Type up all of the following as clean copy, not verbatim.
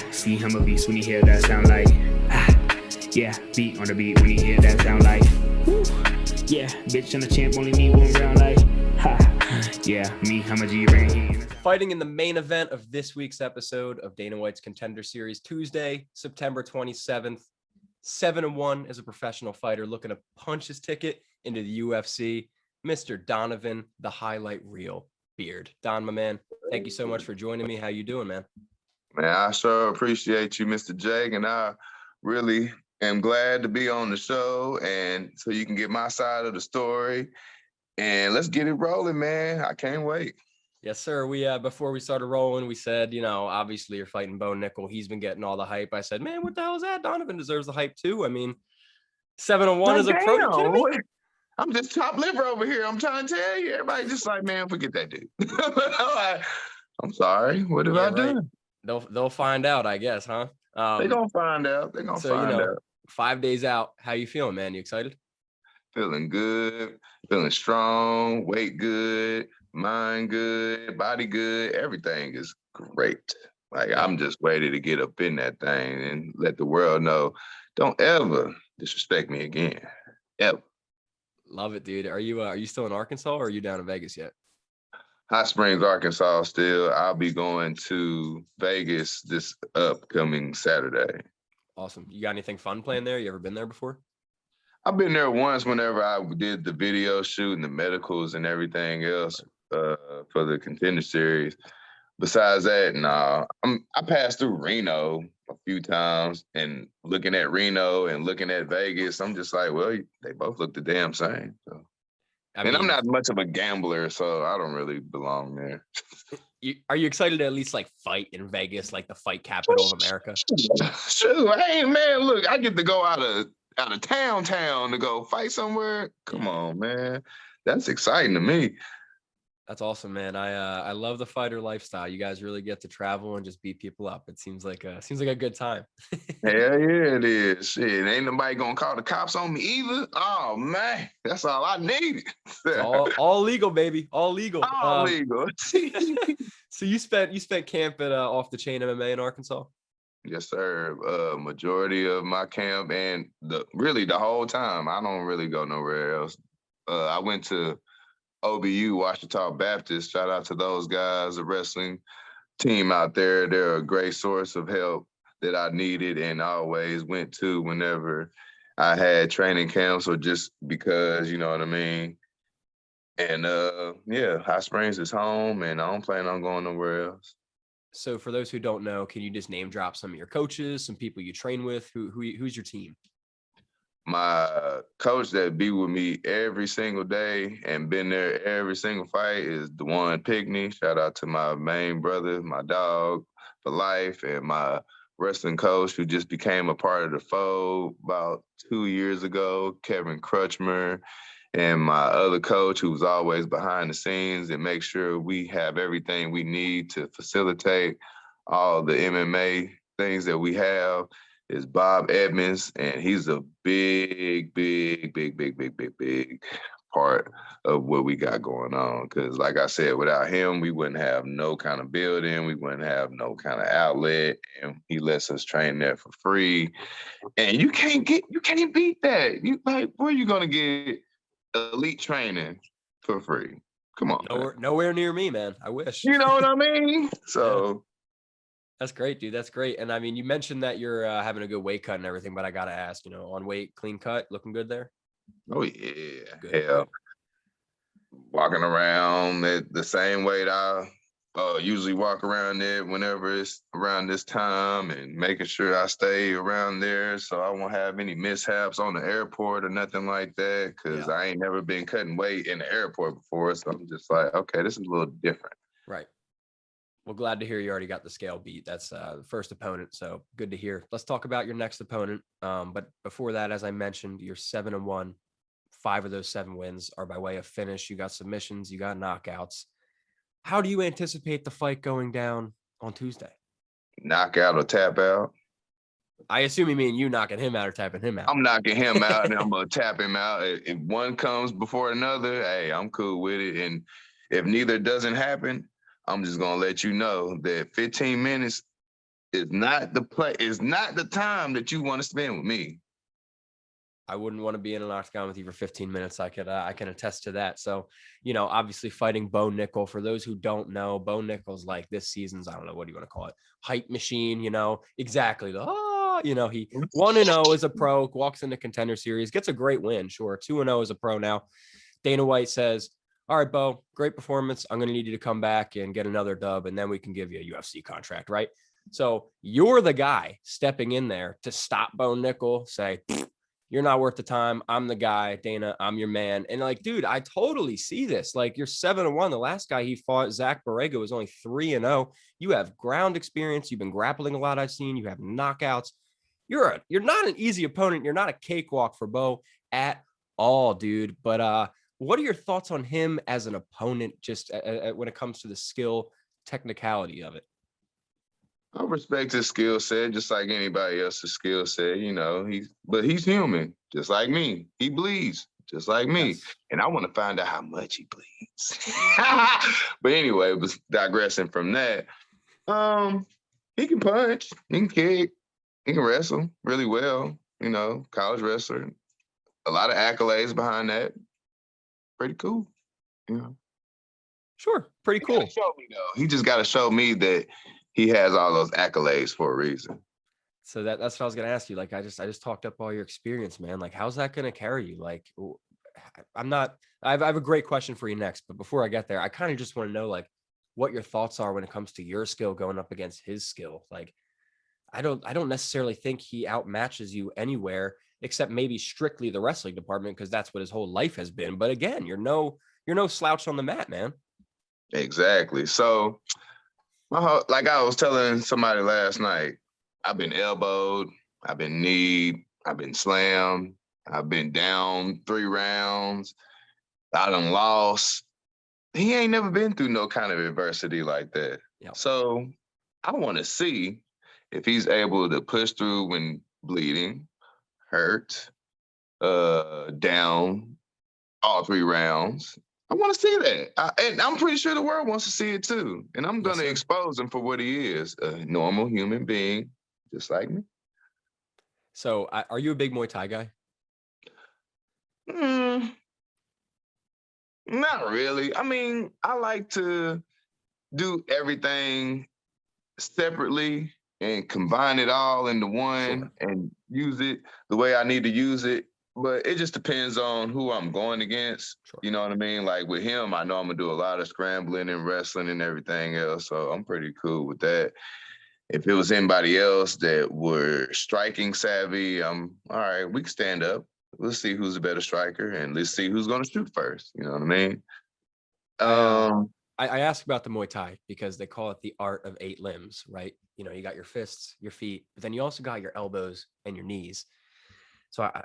See him a beast when he hear that sound like yeah, beat on the beat when he hear that sound like woo. Yeah, bitch on the champ, only me one round like yeah, me, I'm a G-Ring. Fighting in the main event of this week's episode of Dana White's Contender Series, Tuesday, September 27th, 7-1 as a professional fighter looking to punch his ticket into the UFC, Mr. Donovan, the highlight reel beard. Don, my man, thank you so much for joining me. How you doing, man? Man, I sure appreciate you, Mr. Jake, and I really am glad to be on the show and so you can get my side of the story. And let's get it rolling, man. I can't wait. Yes, sir. We before we started rolling, we said, obviously you're fighting Bo Nickal. He's been getting all the hype. I said, man, what the hell is that? Donovan deserves the hype too. I mean, 7-1 is a pro. You kidding me? I'm just top liver over here. I'm trying to tell you. Everybody just like, man, forget that dude. I'm sorry. What have I done? They'll find out, I guess, huh? They're gonna find out. They're gonna find out. 5 days out. How you feeling, man? You excited? Feeling good, feeling strong, weight good, mind good, body good. Everything is great. Like, I'm just ready to get up in that thing and let the world know, don't ever disrespect me again. Ever. Love it, dude. Are you still in Arkansas or are you down in Vegas yet? Hot Springs, Arkansas still. I'll be going to Vegas this upcoming Saturday. Awesome. You got anything fun planned there? You ever been there before? I've been there once whenever I did the video shoot and the medicals and everything else for the Contender Series. Besides that, I passed through Reno a few times, and looking at Reno and looking at Vegas, I'm just like, well, they both look the damn same. So. I'm not much of a gambler, so I don't really belong there. Are you excited to at least like fight in Vegas, like the fight capital of America? Sure. Hey, man, look, I get to go out of town to go fight somewhere. Come on, man. That's exciting to me. That's awesome, man. I love the fighter lifestyle. You guys really get to travel and just beat people up. It seems like a good time. Hell yeah, it is. Shit, ain't nobody gonna call the cops on me either. Oh man, that's all I needed. all legal, baby. All legal. All legal. So you spent camp at Off the Chain MMA in Arkansas? Yes, sir. Majority of my camp and the whole time. I don't really go nowhere else. I went to OBU, Ouachita Baptist. Shout out to those guys, the wrestling team out there. They're a great source of help that I needed and always went to whenever I had training camps or just because, you know what I mean? And Hot Springs is home and I don't plan on going nowhere else. So for those who don't know, can you just name drop some of your coaches, some people you train with? Who's your team? My coach that be with me every single day and been there every single fight is Dewan Pickney. Shout out to my main brother, my dog for life, and my wrestling coach who just became a part of the fold about 2 years ago, Kevin Crutchmer, and my other coach who was always behind the scenes and make sure we have everything we need to facilitate all the MMA things that we have is Bob Edmonds, and he's a big part of what we got going on. Because like I said, without him, we wouldn't have no kind of building, we wouldn't have no kind of outlet, and he lets us train there for free. And you can't beat that. You like, where are you gonna get elite training for free? Come on. Nowhere near me, man. I wish. You know what I mean? So. Yeah. That's great, dude. That's great. And I mean, you mentioned that you're having a good weight cut and everything, but I got to ask, on weight, clean cut, looking good there? Oh, yeah. Good. Yeah. Walking around at the same weight I usually walk around there whenever it's around this time and making sure I stay around there so I won't have any mishaps on the airport or nothing like that because I ain't never been cutting weight in the airport before. So I'm just like, okay, this is a little different. Right. Well, glad to hear you already got the scale beat. That's the first opponent, so good to hear. Let's talk about your next opponent. But before that, as I mentioned, you're 7-1. 5 of those 7 wins are by way of finish. You got submissions, you got knockouts. How do you anticipate the fight going down on Tuesday? Knockout or tap out? I assume you mean you knocking him out or tapping him out. I'm knocking him out and I'm going to tap him out. If one comes before another, hey, I'm cool with it. And if neither doesn't happen, I'm just going to let you know that 15 minutes is not the play. Is not the time that you want to spend with me. I wouldn't want to be in an octagon with you for 15 minutes. I can attest to that. So, obviously fighting Bo Nickal. For those who don't know, Bo Nickal's like this season's, I don't know, what do you want to call it? Hype machine, exactly. He 1-0 as a pro, walks into Contender Series, gets a great win. Sure. 2-0 as a pro now. Dana White says, all right, Bo, great performance. I'm going to need you to come back and get another dub, and then we can give you a UFC contract, right? So you're the guy stepping in there to stop Bo Nickal, say, you're not worth the time. I'm the guy, Dana. I'm your man. And like, dude, I totally see this. Like, you're 7-1. The last guy he fought, Zach Borrego, was only 3-0. You have ground experience. You've been grappling a lot. I've seen you have knockouts. You're not an easy opponent. You're not a cakewalk for Bo at all, dude. But what are your thoughts on him as an opponent, just when it comes to the skill technicality of it? I respect his skill set, just like anybody else's skill set. But he's human, just like me. He bleeds, just like me. Yes. And I want to find out how much he bleeds. But anyway, digressing from that, he can punch, he can kick, he can wrestle really well. College wrestler, a lot of accolades behind that. Pretty cool. Sure, pretty cool. Show me though. He just got to show me that he has all those accolades for a reason. So that's what I was going to ask you. Like, I just talked up all your experience, man. Like, how's that going to carry you? Like, I have a great question for you next, but before I get there, I kind of just want to know, like, what your thoughts are when it comes to your skill going up against his skill. Like, I don't necessarily think he outmatches you anywhere except maybe strictly the wrestling department, because that's what his whole life has been. But again, you're no slouch on the mat, man. Exactly. So, like I was telling somebody last night, I've been elbowed, I've been kneed, I've been slammed, I've been down 3 rounds, I done lost. He ain't never been through no kind of adversity like that. Yep. So I want to see if he's able to push through when bleeding, hurt, down all 3 rounds. I want to see that. And I'm pretty sure the world wants to see it too. And I'm going to expose him for what he is, a normal human being, just like me. So are you a big Muay Thai guy? Not really. I mean, I like to do everything separately and combine it all into one and use it the way I need to use it. But it just depends on who I'm going against. Sure. You know what I mean? Like with him, I know I'm going to do a lot of scrambling and wrestling and everything else. So I'm pretty cool with that. If it was anybody else that were striking savvy, I'm all right, we can stand up. Let's see who's a better striker and let's see who's going to shoot first. You know what I mean? I ask about the Muay Thai because they call it the art of 8 limbs, right? You got your fists, your feet, but then you also got your elbows and your knees. So I'm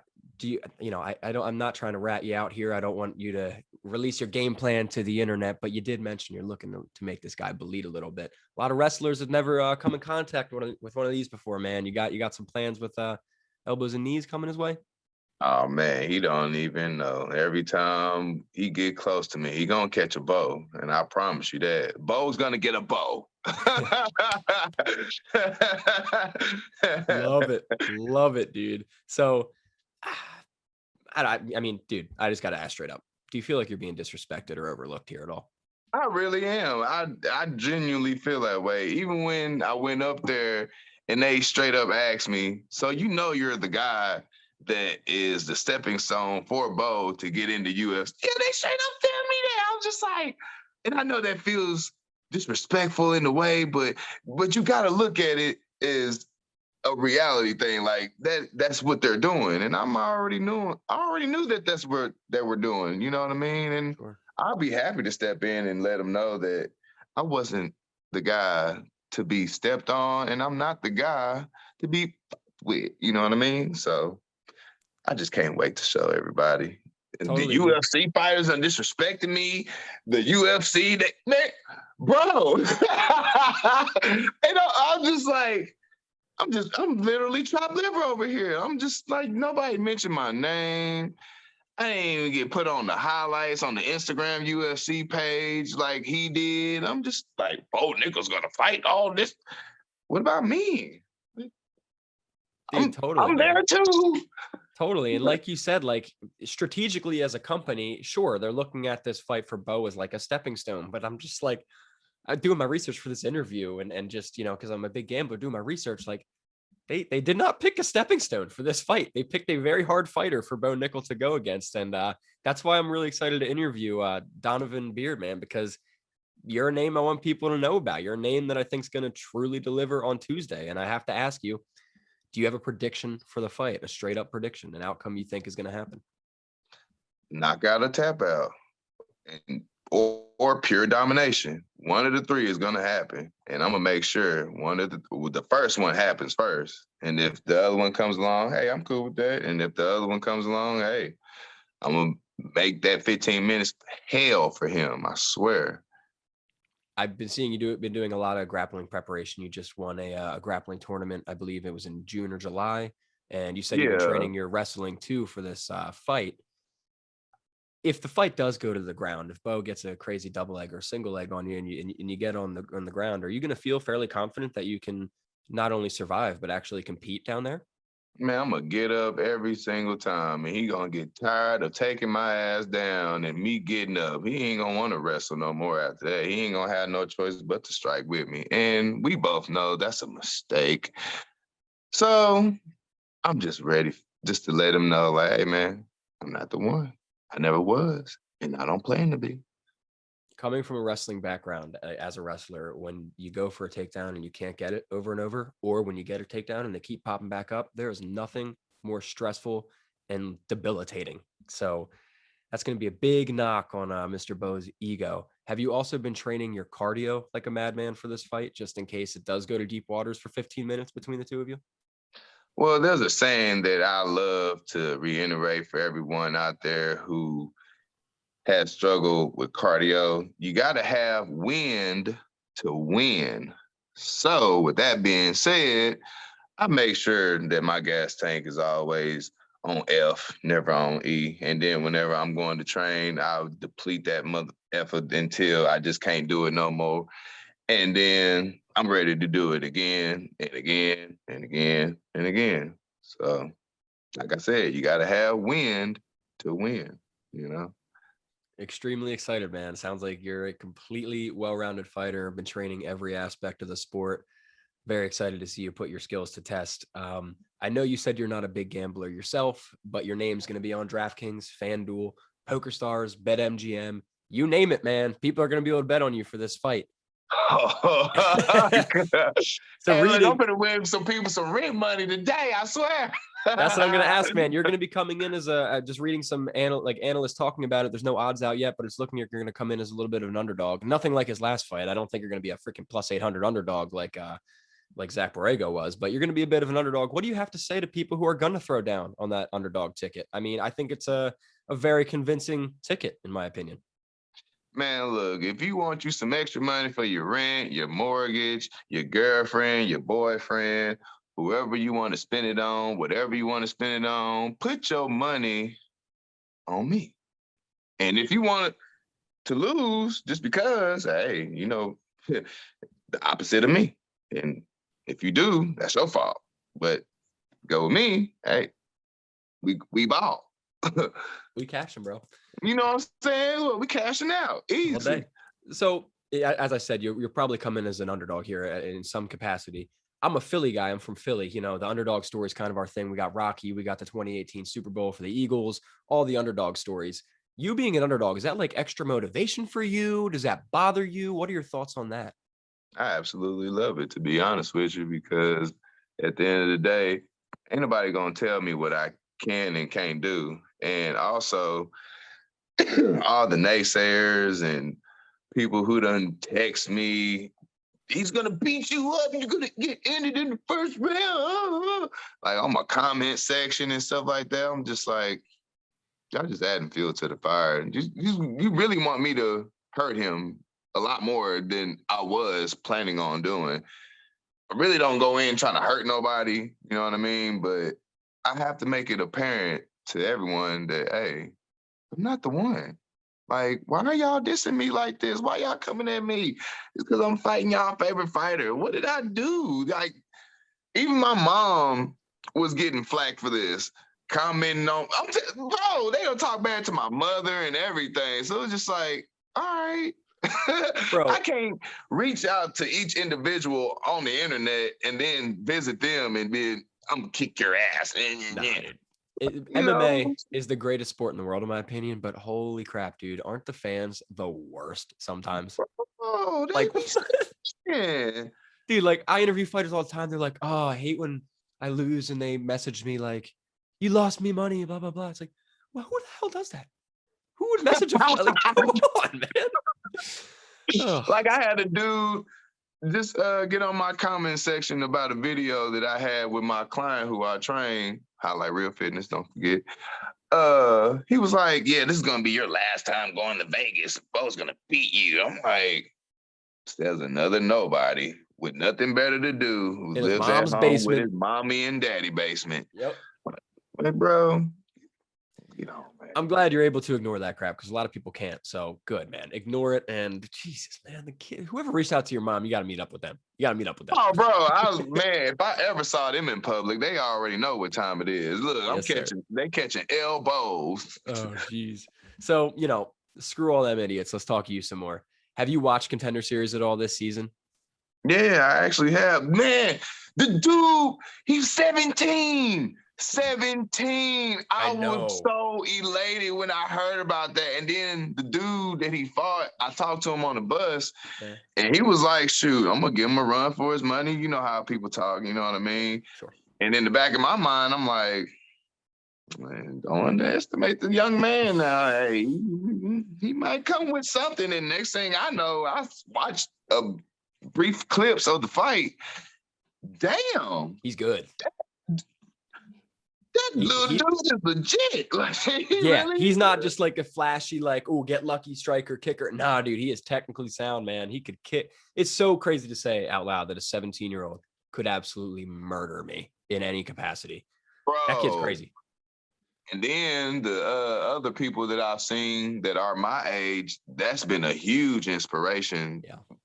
not trying to rat you out here. I don't want you to release your game plan to the internet, but you did mention you're looking to make this guy bleed a little bit. A lot of wrestlers have never come in contact with one of these before, man. You got some plans with elbows and knees coming his way? Oh man, he don't even know. Every time he get close to me, he gonna catch a bow, and I promise you that. Bo's gonna get a bow. Love it, dude. So, I mean, dude, I just gotta ask straight up: do you feel like you're being disrespected or overlooked here at all? I really am. I genuinely feel that way. Even when I went up there and they straight up asked me, "So you're the guy that is the stepping stone for Bo to get into UFC." Yeah, they straight up tell me that. I'm just like, and I know that feels disrespectful in a way, but you got to look at it as a reality thing. Like that's what they're doing, and I already knew that that's what they were doing. You know what I mean? And Sure. I'll be happy to step in and let them know that I wasn't the guy to be stepped on, and I'm not the guy to be with. You know what I mean? So I just can't wait to show everybody. Totally, the UFC fighters are disrespecting me. The UFC, bro. I'm just like, I'm literally chopped liver over here. I'm just like, nobody mentioned my name. I didn't even get put on the highlights on the Instagram UFC page like he did. I'm just like, Bo Nickal's gonna fight all this. what about me? Dude, totally, I'm man. there too. Totally. And like you said, like strategically as a company, sure, they're looking at this fight for Bo as like a stepping stone. But I'm just like, I'm doing my research for this interview and just, because I'm a big gambler doing my research, like they did not pick a stepping stone for this fight. They picked a very hard fighter for Bo Nickal to go against. And that's why I'm really excited to interview Donovan Beard, man, because you're a name I want people to know about. You're a name that I think is going to truly deliver on Tuesday. And I have to ask you, do you have a prediction for the fight, a straight up prediction, an outcome you think is going to happen? Knockout or tap out, or pure domination. One of the three is gonna happen, and I'm gonna make sure the first one happens first. And if the other one comes along, hey, I'm cool with that. And if the other one comes along, hey, I'm gonna make that 15 minutes hell for him. I swear. I've been seeing you been doing a lot of grappling preparation. You just won a grappling tournament. I believe it was in June or July. And you said you've been Yeah. training your wrestling too for this fight. If the fight does go to the ground, if Bo gets a crazy double leg or single leg on you and you get on the ground, are you going to feel fairly confident that you can not only survive, but actually compete down there? Man, I'm gonna get up every single time, and he gonna get tired of taking my ass down and me getting up. He ain't gonna want to wrestle no more after that. He ain't gonna have no choice but to strike with me, and we both know that's a mistake. So I'm just ready, just to let him know, like, hey, man, I'm not the one. I never was, and I don't plan to be. Coming from a wrestling background as a wrestler, when you go for a takedown and you can't get it over and over, or when you get a takedown and they keep popping back up, there is nothing more stressful and debilitating. So that's going to be a big knock on Mr. Bo's ego. Have you also been training your cardio like a madman for this fight, just in case it does go to deep waters for 15 minutes between the two of you? Well, there's a saying that I love to reiterate for everyone out there who has struggled with cardio. You got to have wind to win. So, with that being said, I make sure that my gas tank is always on F, never on E. And then whenever I'm going to train, I'll deplete that mother effort until I just can't do it no more. And then I'm ready to do it again and again and again and again. So, like I said, you got to have wind to win, you know? Extremely excited, man. Sounds like you're a completely well-rounded fighter, been training every aspect of the sport. Very excited to see you put your skills to test. I know you said you're not a big gambler yourself, but your name's going to be on DraftKings, FanDuel, PokerStars, BetMGM. You name it, man. People are going to be able to bet on you for this fight. So hey, look, I'm gonna win some people some ring money today, I swear. That's what I'm gonna ask, man. You're gonna be coming in as just reading some analysts talking about it. There's no odds out yet, but it's looking like you're gonna come in as a little bit of an underdog. Nothing like his last fight. I don't think you're gonna be a freaking plus 800 underdog like Zach Borrego was, but you're gonna be a bit of an underdog. What do you have to say to people who are gonna throw down on that underdog ticket? I mean, I think it's a very convincing ticket, in my opinion. Man, look, if you want you some extra money for your rent, your mortgage, your girlfriend, your boyfriend, whoever you want to spend it on, whatever you want to spend it on, put your money on me. And if you want to lose just because, hey, the opposite of me. And if you do, that's your fault. But go with me, hey, we ball. We cashing, bro. You know what I'm saying? Look, we cashing out. Easy. So, as I said, you're probably coming as an underdog here in some capacity. I'm a Philly guy. I'm from Philly. The underdog story is kind of our thing. We got Rocky. We got the 2018 Super Bowl for the Eagles, all the underdog stories. You being an underdog, is that like extra motivation for you? Does that bother you? What are your thoughts on that? I absolutely love it, to be honest with you, because at the end of the day, ain't nobody going to tell me what I can and can't do. And also, all the naysayers and people who done text me, he's gonna beat you up and you're gonna get ended in the first round. Like on my comment section and stuff like that. I'm just like, y'all just adding fuel to the fire. And you really want me to hurt him a lot more than I was planning on doing. I really don't go in trying to hurt nobody, you know what I mean? But I have to make it apparent to everyone that, hey, I'm not the one. Like, why are y'all dissing me like this? Why y'all coming at me? It's because I'm fighting y'all favorite fighter. What did I do? Like, even my mom was getting flack for this, commenting on, bro, they don't talk bad to my mother and everything. So it's just like, all right. I Bro. can't reach out to each individual on the internet and then visit them and then I'm gonna kick your ass. Nah, dude. You know, MMA is the greatest sport in the world, in my opinion, but holy crap, dude. Aren't the fans the worst sometimes? oh, they Like, be saying, dude, like I interview fighters all the time. They're like, oh, I hate when I lose and they message me like, you lost me money, blah, blah, blah. It's like, well, who the hell does that? Who would message a fighter? Like, come on, man. Oh, like I had a dude just get on my comment section about a video that I had with my client who I train, Highlight Real Fitness, don't forget. He was like, yeah, this is gonna be your last time going to Vegas. Bo's gonna beat you. I'm like, there's another nobody with nothing better to do who in his lives at mom's home with basement. his mommy and daddy basement. Yep. Like, bro, man. I'm glad you're able to ignore that crap because a lot of people can't. So good, man. Ignore it. And Jesus, man, the kid, whoever reached out to your mom, you got to meet up with them. You got to meet up with them. Oh, bro, man, if I ever saw them in public, they already know what time it is. Look, Yes, they catching elbows. Oh, jeez. So, screw all them idiots. Let's talk to you some more. Have you watched Contender Series at all this season? Yeah, I actually have. Man, the dude, he's 17. 17. I know. was so elated when I heard about that. And then the dude that he fought, I talked to him on the bus, and he was like, shoot, I'm going to give him a run for his money. You know how people talk, you know what I mean? Sure. And in the back of my mind, I'm like, man, don't underestimate the young man now. Hey, he might come with something. And next thing I know, I watched brief clips of the fight. Damn, He's good. that little dude is legit. Like, he's not just like a flashy, like, oh, get lucky striker, kicker. Nah, dude, he is technically sound, man. He could kick. It's so crazy to say out loud that a 17-year-old could absolutely murder me in any capacity. Bro, that kid's crazy. And then the other people that I've seen that are my age, that's been a huge inspiration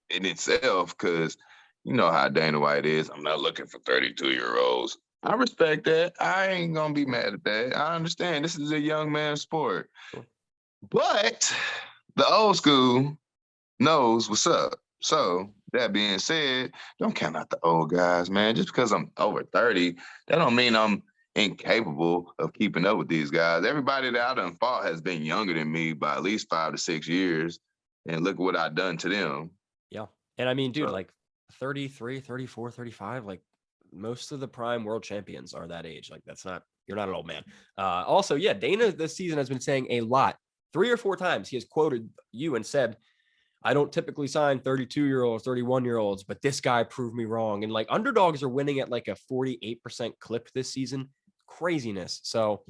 in itself because you know how Dana White is. I'm not looking for 32-year-olds. I respect that. I ain't going to be mad at that. I understand. This is a young man's sport. But the old school knows what's up. So that being said, don't count out the old guys, man. Just because I'm over 30, that don't mean I'm incapable of keeping up with these guys. Everybody that I done fought has been younger than me by at least 5 to 6 years. And look what I've done to them. Yeah. And I mean, dude, like 33, 34, 35, like most of the prime world champions are that age. Like you're not an old man. Also, yeah, Dana this season has been saying a lot. 3 or 4 times he has quoted you and said, I don't typically sign 32-year-olds, 31-year-olds, but this guy proved me wrong. And like underdogs are winning at like a 48% clip this season. Craziness. So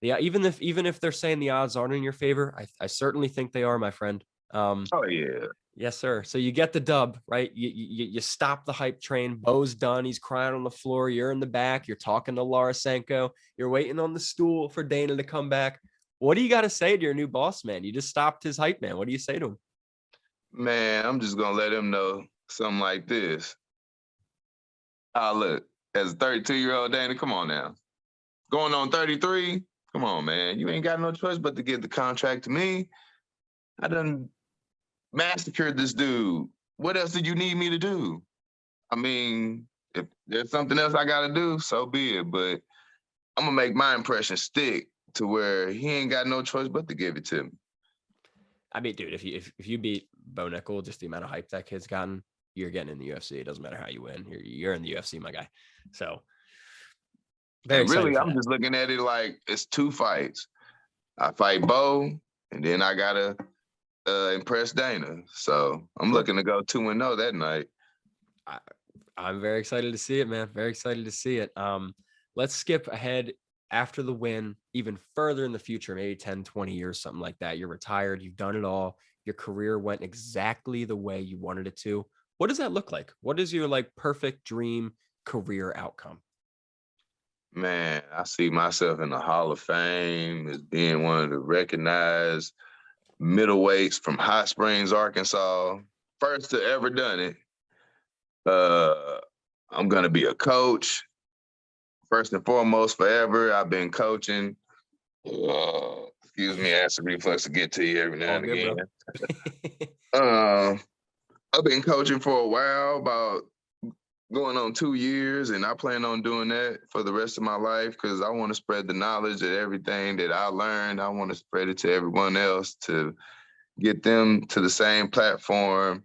yeah, even if they're saying the odds aren't in your favor, I certainly think they are, my friend. Oh yeah. Yes, sir. So you get the dub, right? You stop the hype train. Bo's done. He's crying on the floor. You're in the back. You're talking to Larasenko. You're waiting on the stool for Dana to come back. What do you got to say to your new boss, man? You just stopped his hype, man. What do you say to him? Man, I'm just going to let him know something like this. Look, as a 32-year-old Dana, come on now. Going on 33, come on, man. You ain't got no choice but to give the contract to me. I done massacred this dude. What else did you need me to do? I mean, if there's something else I got to do, so be it. But I'm going to make my impression stick to where he ain't got no choice but to give it to me. I mean, dude, if you beat Bo Nickal, just the amount of hype that kid's gotten, you're getting in the UFC. It doesn't matter how you win. You're in the UFC, my guy. So really, I'm just looking at it like it's 2 fights. I fight Bo, and then I gotta impress Dana. So I'm looking to go 2-0 that night. I'm very excited to see it, man. Very excited to see it. Let's skip ahead after the win, even further in the future, maybe 10, 20 years, something like that. You're retired. You've done it all. Your career went exactly the way you wanted it to. What does that look like? What is your like perfect dream career outcome? Man, I see myself in the Hall of Fame as being one of the recognized middleweights from Hot Springs, Arkansas. First to ever done it. I'm gonna be a coach. First and foremost, forever. I've been coaching. Excuse me, acid reflux to get to you every now All and good, again. bro. I've been coaching for a while, about going on 2 years, and I plan on doing that for the rest of my life because I want to spread the knowledge of everything that I learned. I want to spread it to everyone else to get them to the same platform,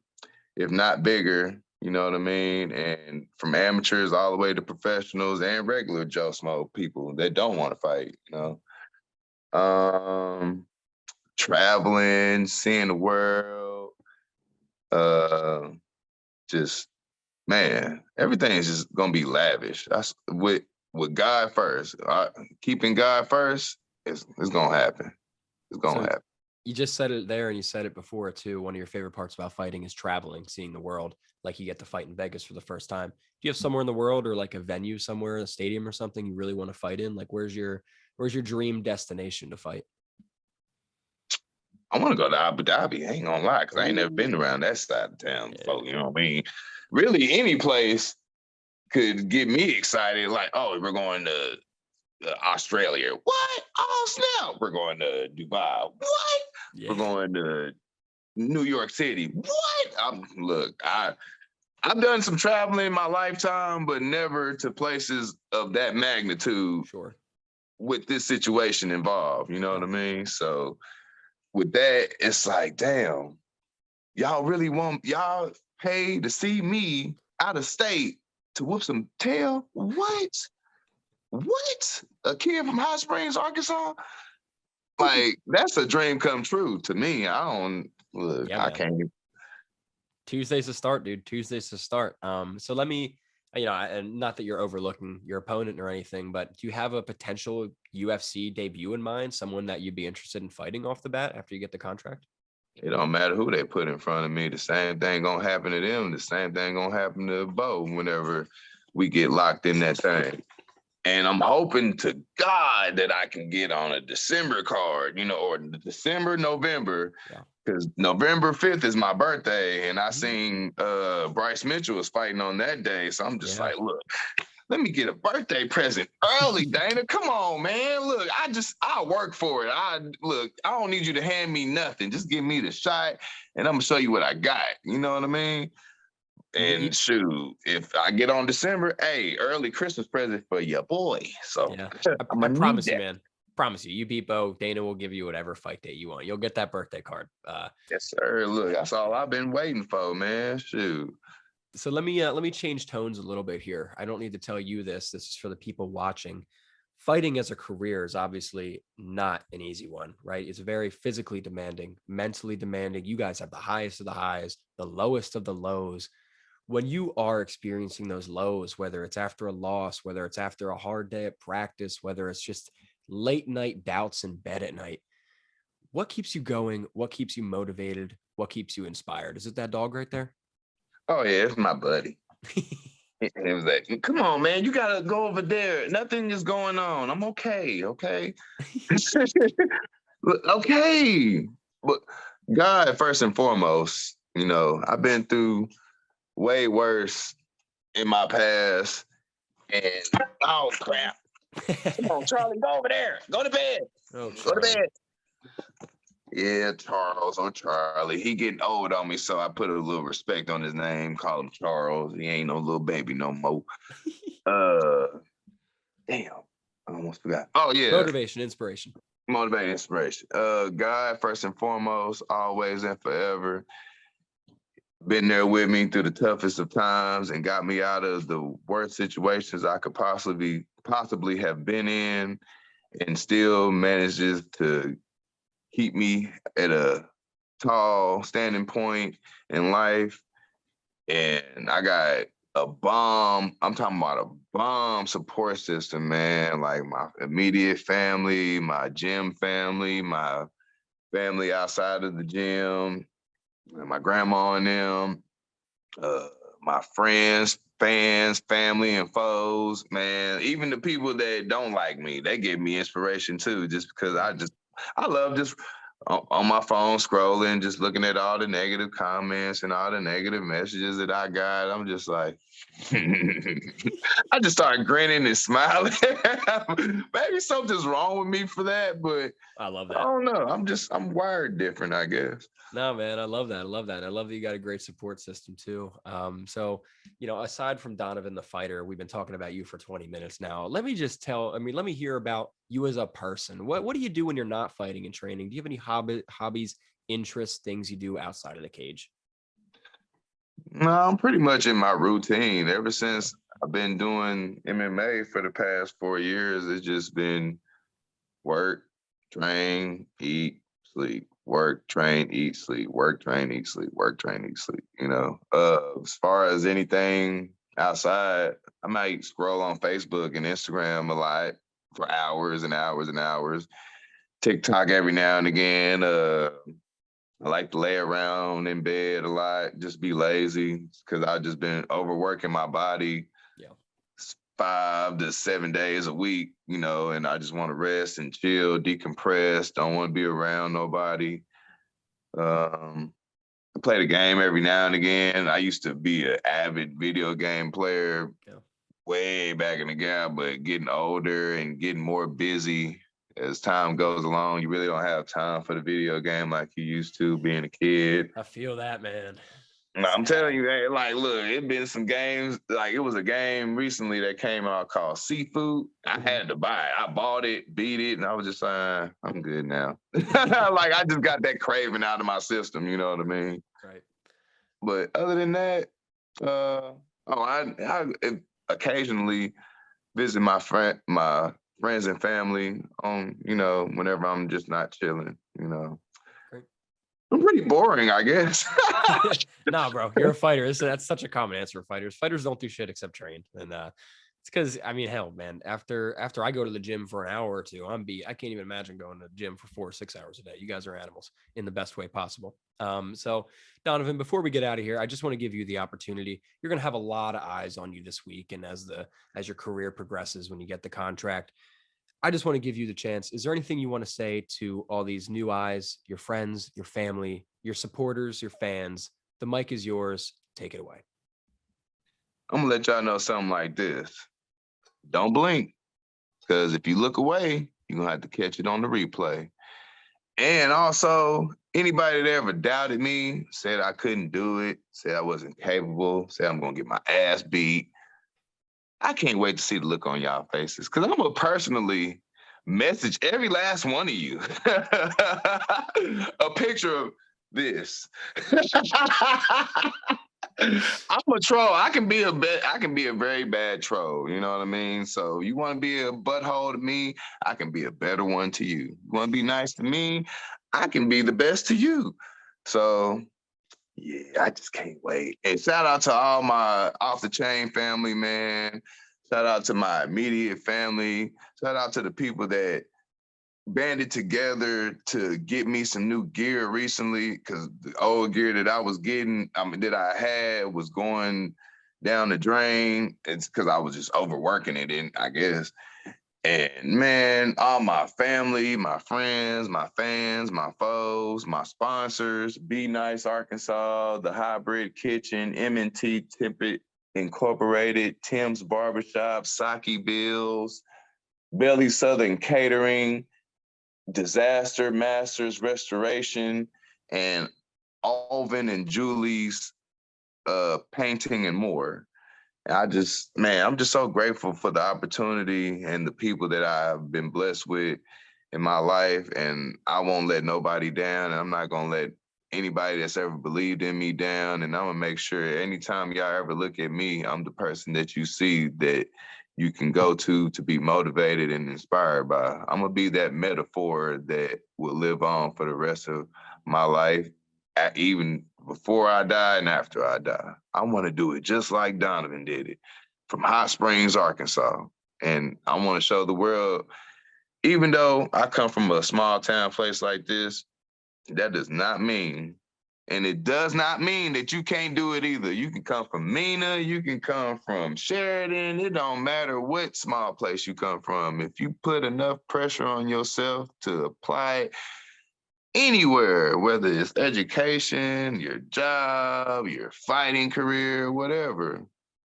if not bigger, you know what I mean? And from amateurs all the way to professionals and regular Joe Smo people that don't want to fight, you know. Traveling, seeing the world, just man, everything is just gonna be lavish. That's with God first. Keeping God first, it's gonna happen. It's gonna So happen. you just said it there and you said it before too. One of your favorite parts about fighting is traveling, seeing the world. Like you get to fight in Vegas for the first time. Do you have somewhere in the world or like a venue somewhere, a stadium or something you really want to fight in? Like where's your dream destination to fight? I want to go to Abu Dhabi. I ain't gonna lie, because I ain't never been around that side of town before. You know what I mean? Really, any place could get me excited. Like, oh, we're going to Australia. What? Oh snap! We're going to Dubai. What? Yeah. We're going to New York City. What? Look, I've done some traveling in my lifetime, but never to places of that magnitude. Sure. With this situation involved, you know what I mean? So with that, it's like, damn, y'all pay to see me out of state to whoop some tail? What? What? A kid from Hot Springs, Arkansas? Like, that's a dream come true to me. I can't. Tuesday's the start, dude. Tuesday's the start. So let me, and not that you're overlooking your opponent or anything, but do you have a potential UFC debut in mind? Someone that you'd be interested in fighting off the bat after you get the contract? It don't matter who they put in front of me. The same thing gonna happen to them. The same thing gonna happen to Bo whenever we get locked in that thing. And I'm hoping to God that I can get on a December card, or December, November, because November 5th is my birthday, and I seen Bryce Mitchell was fighting on that day. So I'm just like, look, let me get a birthday present early, Dana. Come on, man. Look, I'll work for it. I don't need you to hand me nothing. Just give me the shot, and I'm gonna show you what I got. You know what I mean? And shoot, if I get on December, hey, early Christmas present for your boy. So I promise you, man. Promise you, you beat Bo, Dana will give you whatever fight date you want. You'll get that birthday card. Yes, sir. Look, that's all I've been waiting for, man. Shoot. So let me change tones a little bit here. I don't need to tell you this. This is for the people watching. Fighting as a career is obviously not an easy one, right? It's very physically demanding, mentally demanding. You guys have the highest of the highs, the lowest of the lows. When you are experiencing those lows, whether it's after a loss, whether it's after a hard day at practice, whether it's just late night bouts in bed at night, what keeps you going? What keeps you motivated? What keeps you inspired? Is it that dog right there? Oh, yeah, it's my buddy. It was like, come on, man, you got to go over there. Nothing is going on. I'm okay, okay? Okay. But God, first and foremost, I've been through way worse in my past. And oh crap! Come on, Charlie, go over there. Go to bed. Oh, go to bed. Yeah, Charles or Charlie. He getting old on me, so I put a little respect on his name. Call him Charles. He ain't no little baby no more. Damn, I almost forgot. Oh yeah, motivation, inspiration. Motivating, inspiration. God, first and foremost, always and forever. Been there with me through the toughest of times and got me out of the worst situations I could possibly have been in, and still manages to keep me at a tall standing point in life. And I got I'm talking about a bomb support system, man. Like my immediate family, my gym family, my family outside of the gym, my grandma and them, my friends, fans, family, and foes, man. Even the people that don't like me, they give me inspiration too, just because I love just on my phone scrolling, just looking at all the negative comments and all the negative messages that I got. I'm just like, I just started grinning and smiling. Maybe something's wrong with me for that, but I love I that. don't know. I'm wired different, I guess. No, man, I love that. I love that. I love that you got a great support system too. So aside from Donovan the fighter, we've been talking about you for 20 minutes now. Let me just let me hear about you as a person. What do you do when you're not fighting and training? Do you have any hobbies, interests, things you do outside of the cage? No, I'm pretty much in my routine. Ever since I've been doing MMA for the past 4 years, it's just been work, train, eat, sleep, work, train, eat, sleep, work, train, eat, sleep, work, train, eat, sleep. As far as anything outside, I might scroll on Facebook and Instagram a lot for hours and hours and hours. TikTok every now and again. I like to lay around in bed a lot, just be lazy because I've just been overworking my body Yeah. 5 to 7 days a week, and I just want to rest and chill, decompress, don't want to be around nobody. I play the game every now and again. I used to be an avid video game player way back in the game, but getting older and getting more busy as time goes along, you really don't have time for the video game like you used to being a kid. I feel that, man. No, I'm telling you, like, look, it been some games. Like, it was a game recently that came out called Seafood. I had to buy it. I bought it, beat it, and I was just like, I'm good now. Like, I just got that craving out of my system. You know what I mean? Right. But other than that, I occasionally visit my friends and family on, whenever I'm just not chilling. Great. I'm pretty boring, I guess. Nah, bro, you're a fighter. That's such a common answer for fighters. Fighters don't do shit except train. And it's because, hell, man, after I go to the gym for an hour or two, I can't even imagine going to the gym for 4 or 6 hours a day. You guys are animals in the best way possible. So Donovan, before we get out of here, I just want to give you the opportunity. You're going to have a lot of eyes on you this week. And as your career progresses, when you get the contract, I just want to give you the chance. Is there anything you want to say to all these new eyes, your friends, your family, your supporters, your fans? The mic is yours. Take it away. I'm gonna let y'all know something like this. Don't blink, because if you look away, you're gonna have to catch it on the replay. And also, anybody that ever doubted me, said I couldn't do it, said I wasn't capable, said I'm gonna get my ass beat, I can't wait to see the look on y'all faces, because I'm gonna personally message every last one of you a picture of this. I'm a troll. I can be a very bad troll. You know what I mean? So you want to be a butthole to me, I can be a better one to you. You want to be nice to me, I can be the best to you. So yeah, I just can't wait. And shout out to all my off the chain family, man. Shout out to my immediate family. Shout out to the people that banded together to get me some new gear recently, because the old gear that I was getting, that I had was going down the drain. It's because I was just overworking it, and I guess. And man, all my family, my friends, my fans, my foes, my sponsors, Be Nice Arkansas, The Hybrid Kitchen, M&T Tippett Incorporated, Tim's Barbershop, Saki Bills, Belly Southern Catering, Disaster Masters Restoration, and Alvin and Julie's Painting and more. I'm just so grateful for the opportunity and the people that I've been blessed with in my life. And I won't let nobody down. And I'm not going to let anybody that's ever believed in me down. And I'm going to make sure anytime y'all ever look at me, I'm the person that you see that you can go to be motivated and inspired by. I'm going to be that metaphor that will live on for the rest of my life, even before I die and after I die. I want to do it just like Donovan did it, from Hot Springs, Arkansas. And I want to show the world, even though I come from a small town place like this, that does not mean, and it does not mean that you can't do it either. You can come from Mena, you can come from Sheridan. It don't matter what small place you come from. If you put enough pressure on yourself to apply it, anywhere, whether it's education, your job, your fighting career, whatever.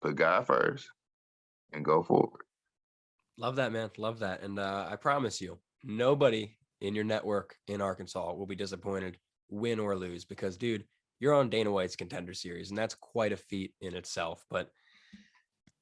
Put God first and go forward. Love that, man. Love that. And I promise you, nobody in your network in Arkansas will be disappointed, win or lose, because, dude, you're on Dana White's Contender Series, and that's quite a feat in itself. But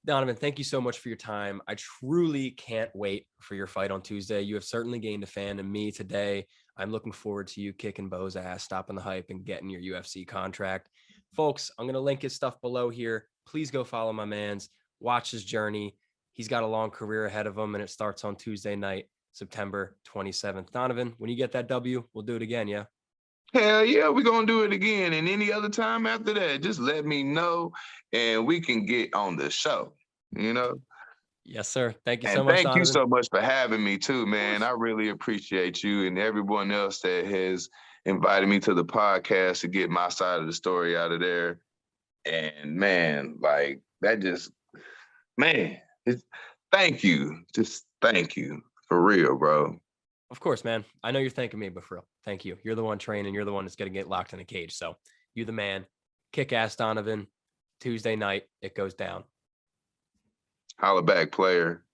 Donovan, thank you so much for your time. I truly can't wait for your fight on Tuesday. You have certainly gained a fan in me today. I'm looking forward to you kicking Bo's ass, stopping the hype, and getting your UFC contract. Folks, I'm going to link his stuff below here. Please go follow my man's, watch his journey. He's got a long career ahead of him, and it starts on Tuesday night, September 27th. Donovan, when you get that W, we'll do it again, yeah? Hell yeah, we're gonna do it again. And any other time after that, just let me know and we can get on the show, you know? Yes, sir. Thank you so And much, thank you Donovan. so much for having me too, man. I really appreciate you and everyone else that has invited me to the podcast to get my side of the story out of there. And man, like that just, man, thank you. Just thank you for real, bro. Of course, man. I know you're thanking me, but for real, thank you. You're the one training. You're the one that's going to get locked in a cage. So you the man. Kick ass, Donovan. Tuesday night, it goes down. Holla back, player.